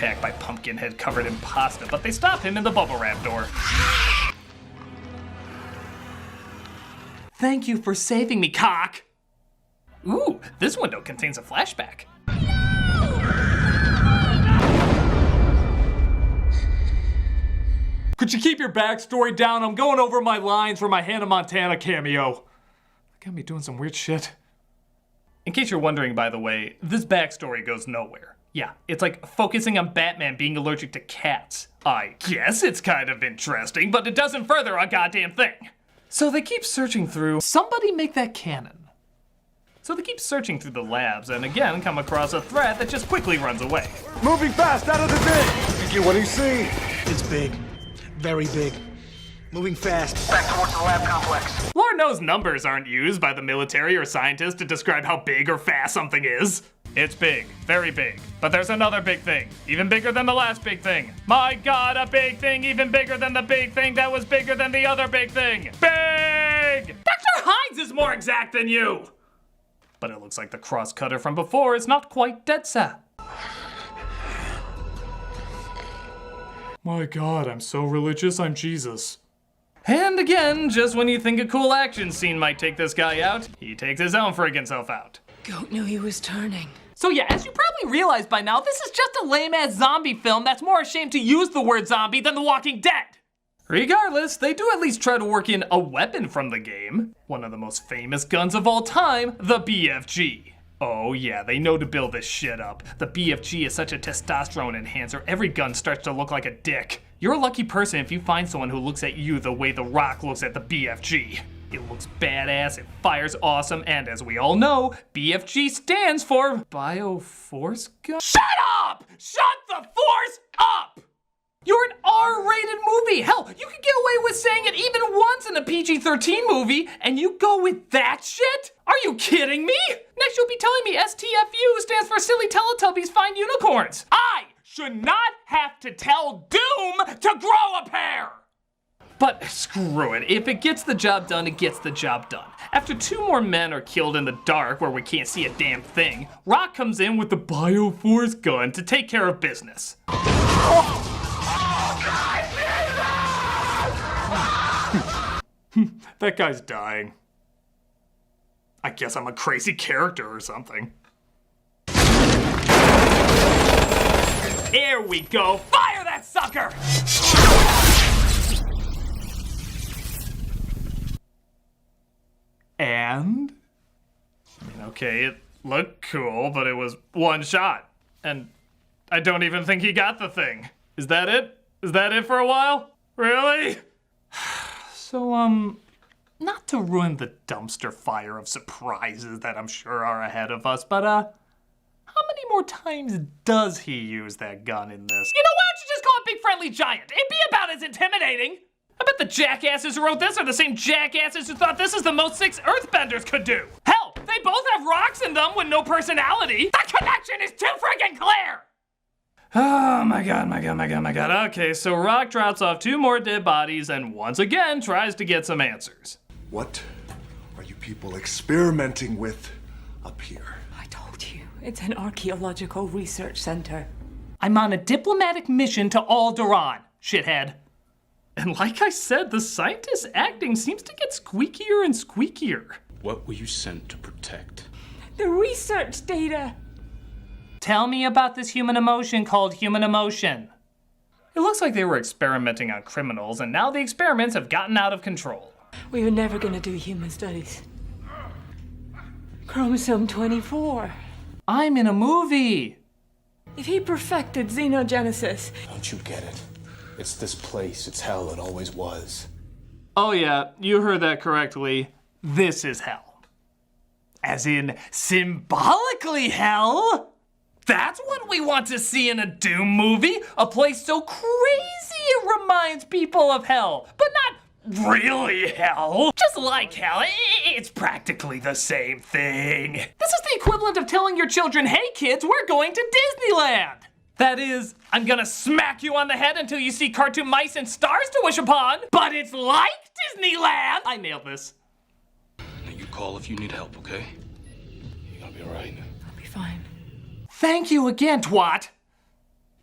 attacked by Pumpkinhead covered in pasta, but they stop him in the bubble wrap door. Thank you for saving me, cock! Ooh, this window contains a flashback. Could you keep your backstory down? I'm going over my lines for my Hannah Montana cameo. Got me doing some weird shit. In case you're wondering, by the way, this backstory goes nowhere. Yeah, it's like focusing on Batman being allergic to cats. I guess it's kind of interesting, but it doesn't further a goddamn thing. So they keep searching through. Somebody make that canon. So they keep searching through the labs and again come across a threat that just quickly runs away. Moving fast out of the dig! What do you see? It's big. Very big. Moving fast. Back towards the lab complex. Lord knows numbers aren't used by the military or scientists to describe how big or fast something is. It's big, very big. But there's another big thing, even bigger than the last big thing. My God, a big thing even bigger than the big thing that was bigger than the other big thing. Big! Dr. Hines is more exact than you! But it looks like the cross-cutter from before is not quite dead set. My God, I'm so religious, I'm Jesus. And again, just when you think a cool action scene might take this guy out, he takes his own friggin' self out. Goat knew he was turning. So yeah, as you probably realize by now, this is just a lame-ass zombie film that's more ashamed to use the word zombie than The Walking Dead. Regardless, they do at least try to work in a weapon from the game. One of the most famous guns of all time, the BFG. Oh yeah, they know to build this shit up. The BFG is such a testosterone enhancer, every gun starts to look like a dick. You're a lucky person if you find someone who looks at you the way The Rock looks at the BFG. It looks badass, it fires awesome, and as we all know, BFG stands for Bioforce Gun. Shut up! Shut the force up! You're an R-rated movie. Hell, you could get away with saying it even once in a PG-13 movie, and you go with that shit? Are you kidding me? Next you'll be telling me STFU stands for Silly Teletubbies Find Unicorns. I should not have to tell Doom to grow a pair! But screw it, if it gets the job done, it gets the job done. After 2 more men are killed in the dark where we can't see a damn thing, Rock comes in with the Bioforce gun to take care of business. That guy's dying. I guess I'm a crazy character or something. Here we go, fire that sucker! And? I mean, okay, it looked cool, but it was one shot. And I don't even think he got the thing. Is that it? Is that it for a while? Really? So, not to ruin the dumpster fire of surprises that I'm sure are ahead of us, but, how many more times does he use that gun in this? You know, why don't you just call it Big Friendly Giant? It'd be about as intimidating. I bet the jackasses who wrote this are the same jackasses who thought this is the most 6 Earthbenders could do. Hell, they both have rocks in them with no personality. The connection is too friggin' clear! Oh my god, my god, my god, my god. Okay, so Rock drops off 2 more dead bodies and once again tries to get some answers. What are you people experimenting with up here? I told you, it's an archaeological research center. I'm on a diplomatic mission to Alderaan, shithead. And like I said, the scientist's acting seems to get squeakier and squeakier. What were you sent to protect? The research data. Tell me about this human emotion called human emotion. It looks like they were experimenting on criminals, and now the experiments have gotten out of control. We were never gonna do human studies. Chromosome 24. I'm in a movie. If he perfected xenogenesis. Don't you get it? It's this place, it's hell, it always was. Oh yeah, you heard that correctly. This is hell. As in, symbolically hell? That's what we want to see in a Doom movie. A place so crazy it reminds people of hell, but not really hell. Just like hell, it's practically the same thing. This is the equivalent of telling your children, hey kids, we're going to Disneyland. That is, I'm gonna smack you on the head until you see cartoon mice and stars to wish upon, but it's like Disneyland. I nailed this. Now you call if you need help, okay? You're gonna be all right. I'll be fine. Thank you again, twat.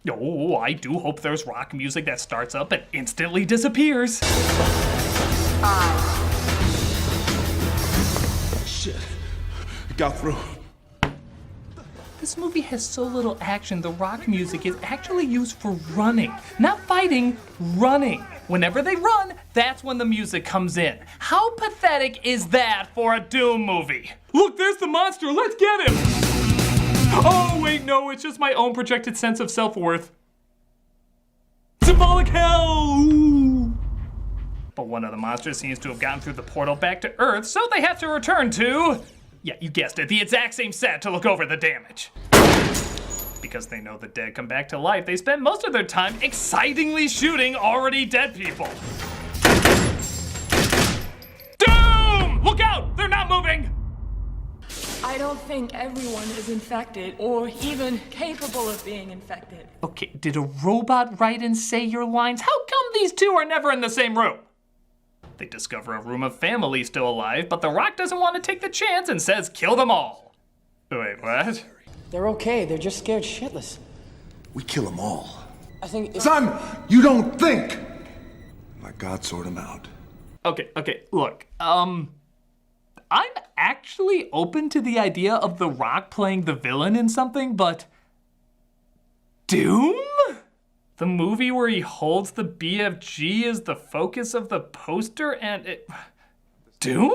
Oh, I do hope there's rock music that starts up and instantly disappears. Shit. It got through. This movie has so little action, the rock music is actually used for running. Not fighting, running. Whenever they run, that's when the music comes in. How pathetic is that for a Doom movie? Look, there's the monster, let's get him! Oh, wait, no, it's just my own projected sense of self-worth. Symbolic hell! Ooh. But one of the monsters seems to have gotten through the portal back to Earth, so they have to return to... yeah, you guessed it, the exact same set to look over the damage. Because they know the dead come back to life, they spend most of their time excitingly shooting already dead people. Doom! Look out! They're not moving! I don't think everyone is infected or even capable of being infected. Okay, did a robot write and say your lines? How come these two are never in the same room? They discover a room of family still alive, but The Rock doesn't want to take the chance and says kill them all. Wait, what? They're okay, they're just scared shitless. We kill them all. I think Son, you don't think! Let God sort them out. Okay, look, I'm actually open to the idea of The Rock playing the villain in something, but... Doom? The movie where he holds the BFG as the focus of the poster and it... Doom?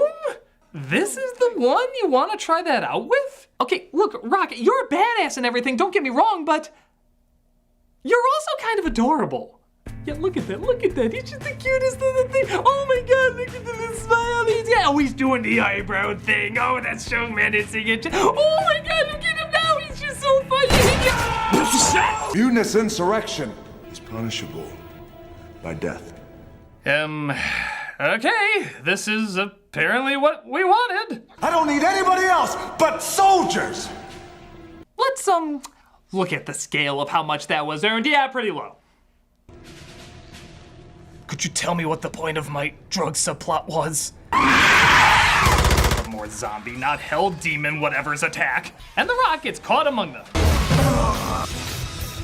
This is the one you want to try that out with? Okay, look, Rock, you're a badass and everything, don't get me wrong, but... you're also kind of adorable. Yeah, look at that, he's just the cutest little thing. Oh my god, look at the little smile. He's doing the eyebrow thing. Oh, that's so menacing. Oh my god, look at him now, he's just so funny. Mutinous insurrection is punishable by death. Okay, this is apparently what we wanted. I don't need anybody else but soldiers! Let's, look at the scale of how much that was earned. Yeah, pretty low. Could you tell me what the point of my drug subplot was? More zombie, not hell demon, whatever's attack. And The Rock gets caught among them.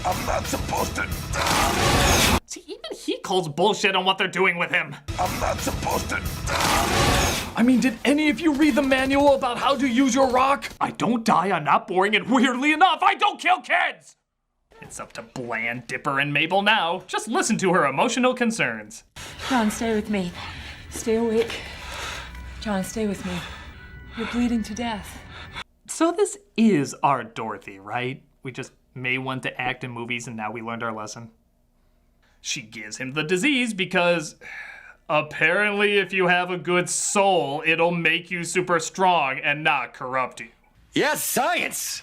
I'm not supposed to. See, even he calls bullshit on what they're doing with him. I'm not supposed to. I mean, did any of you read the manual about how to use your rock? I don't die, I'm not boring, and weirdly enough, I don't kill kids! It's up to Bland, Dipper, and Mabel now. Just listen to her emotional concerns. John, stay with me. Stay awake. John, stay with me. You're bleeding to death. So this is our Dorothy, right? We just may want to act in movies and now we learned our lesson. She gives him the disease because apparently if you have a good soul, it'll make you super strong and not corrupt you. Yes, science!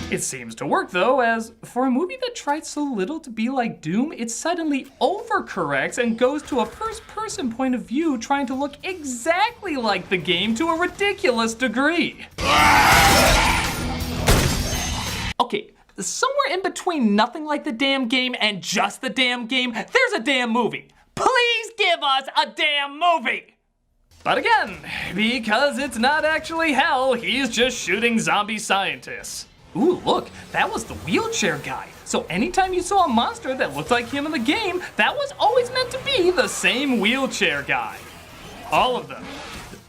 It seems to work though, as for a movie that tried so little to be like Doom, it suddenly overcorrects and goes to a first-person point of view trying to look exactly like the game to a ridiculous degree. Okay, somewhere in between nothing like the damn game and just the damn game, there's a damn movie. Please give us a damn movie! But again, because it's not actually hell, he's just shooting zombie scientists. Ooh, look, that was the wheelchair guy. So anytime you saw a monster that looked like him in the game, that was always meant to be the same wheelchair guy. All of them.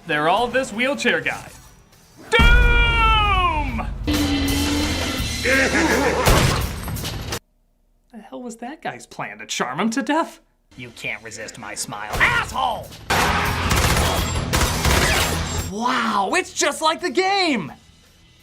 They're all this wheelchair guy. Doom! The hell was that guy's plan, to charm him to death? You can't resist my smile, asshole! Wow, it's just like the game!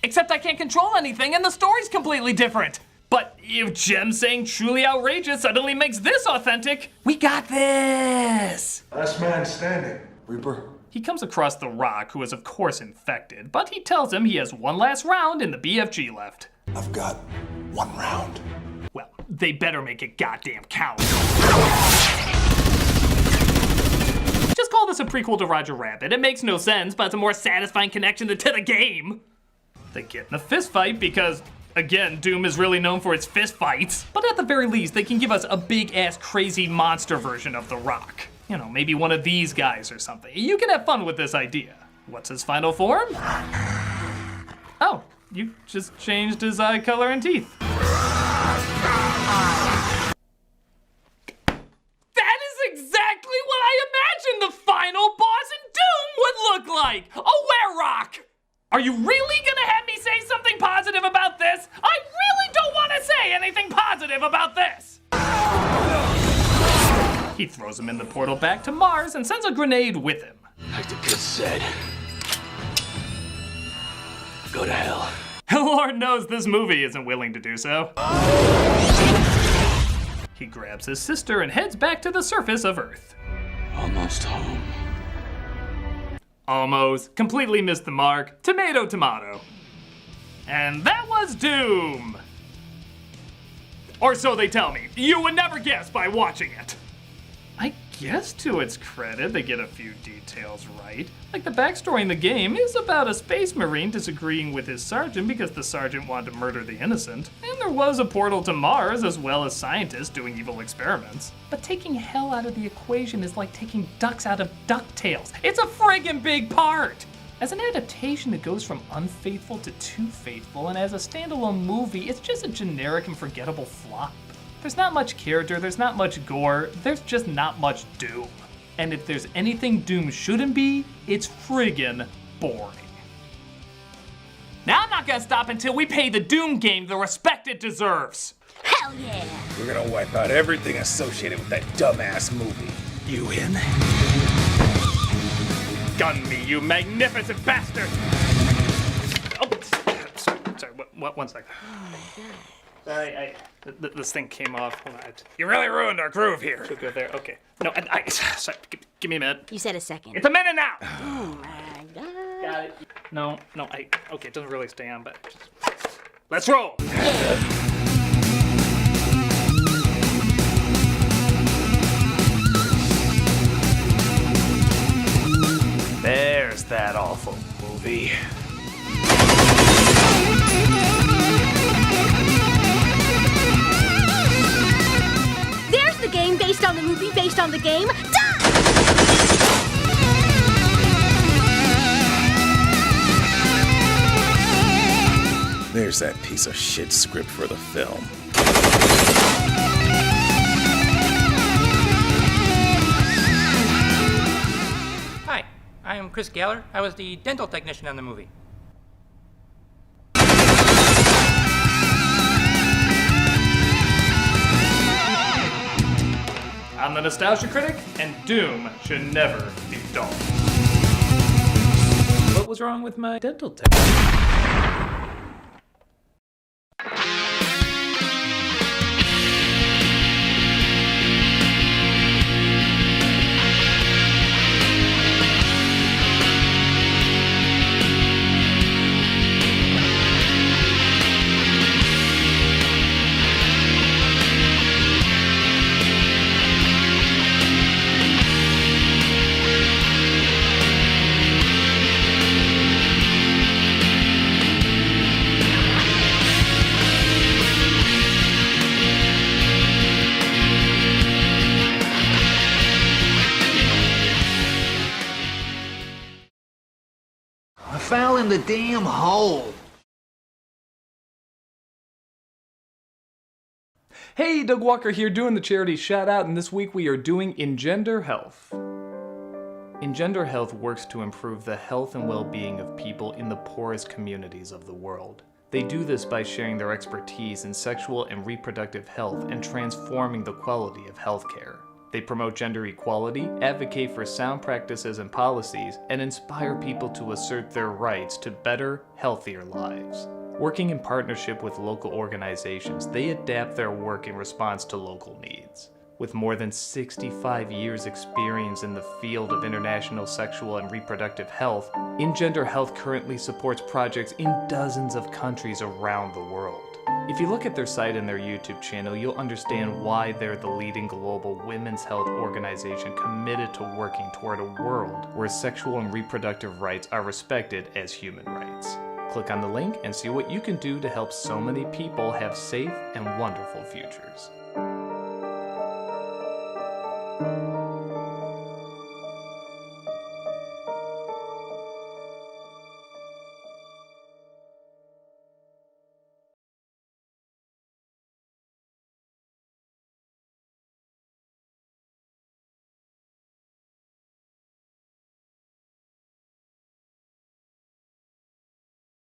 Except I can't control anything and the story's completely different. But if Jem saying truly outrageous suddenly makes this authentic, we got this! Last man standing. Reaper. He comes across The Rock, who is of course infected, but he tells him he has one last round in the BFG left. I've got one round. Well, they better make it goddamn count. Just call this a prequel to Roger Rabbit. It makes no sense, but it's a more satisfying connection to the game. They get in a fist fight because, again, Doom is really known for its fist fights. But at the very least, they can give us a big-ass crazy monster version of The Rock. You know, maybe one of these guys or something. You can have fun with this idea. What's his final form? Oh, you just changed his eye color and teeth. rock! Are you really gonna have me say something positive about this? I really don't want to say anything positive about this! He throws him in the portal back to Mars and sends a grenade with him. Like the kid said, go to hell. Lord knows this movie isn't willing to do so. He grabs his sister and heads back to the surface of Earth. Almost home. Almost. Completely missed the mark. Tomato, tomato. And that was Doom. Or so they tell me. You would never guess by watching it. I guess to its credit, they get a few details right. Like the backstory in the game is about a space marine disagreeing with his sergeant because the sergeant wanted to murder the innocent. And there was a portal to Mars as well as scientists doing evil experiments. But taking hell out of the equation is like taking ducks out of DuckTales. It's a friggin' big part! As an adaptation, it goes from unfaithful to too faithful, and as a standalone movie, it's just a generic and forgettable flop. There's not much character, there's not much gore, there's just not much Doom. And if there's anything Doom shouldn't be, it's friggin' boring. Now I'm not gonna stop until we pay the Doom game the respect it deserves. Hell yeah! We're gonna wipe out everything associated with that dumbass movie. You in? Gun me, you magnificent bastard! Oh, sorry, one second. This thing came off. Hold on. You really ruined our groove here. Should go there. Okay. No, sorry. Give me a minute. You said a second. It's a minute now. Oh my god. Got it. No. Okay, it doesn't really stay on, but let's roll. There's that awful movie. There's the game based on the movie based on the game. Done! There's that piece of shit script for the film. Hi, I'm Chris Galler. I was the dental technician on the movie. I'm the Nostalgia Critic, and Doom should never be dull. What was wrong with my dental technique? I fell in the damn hole. Hey, Doug Walker here doing the charity shout out, and this week we are doing Engender Health. Engender Health works to improve the health and well-being of people in the poorest communities of the world. They do this by sharing their expertise in sexual and reproductive health and transforming the quality of healthcare. They promote gender equality, advocate for sound practices and policies, and inspire people to assert their rights to better, healthier lives. Working in partnership with local organizations, they adapt their work in response to local needs. With more than 65 years experience in the field of international sexual and reproductive health, Engender Health currently supports projects in dozens of countries around the world. If you look at their site and their YouTube channel, you'll understand why they're the leading global women's health organization committed to working toward a world where sexual and reproductive rights are respected as human rights. Click on the link and see what you can do to help so many people have safe and wonderful futures.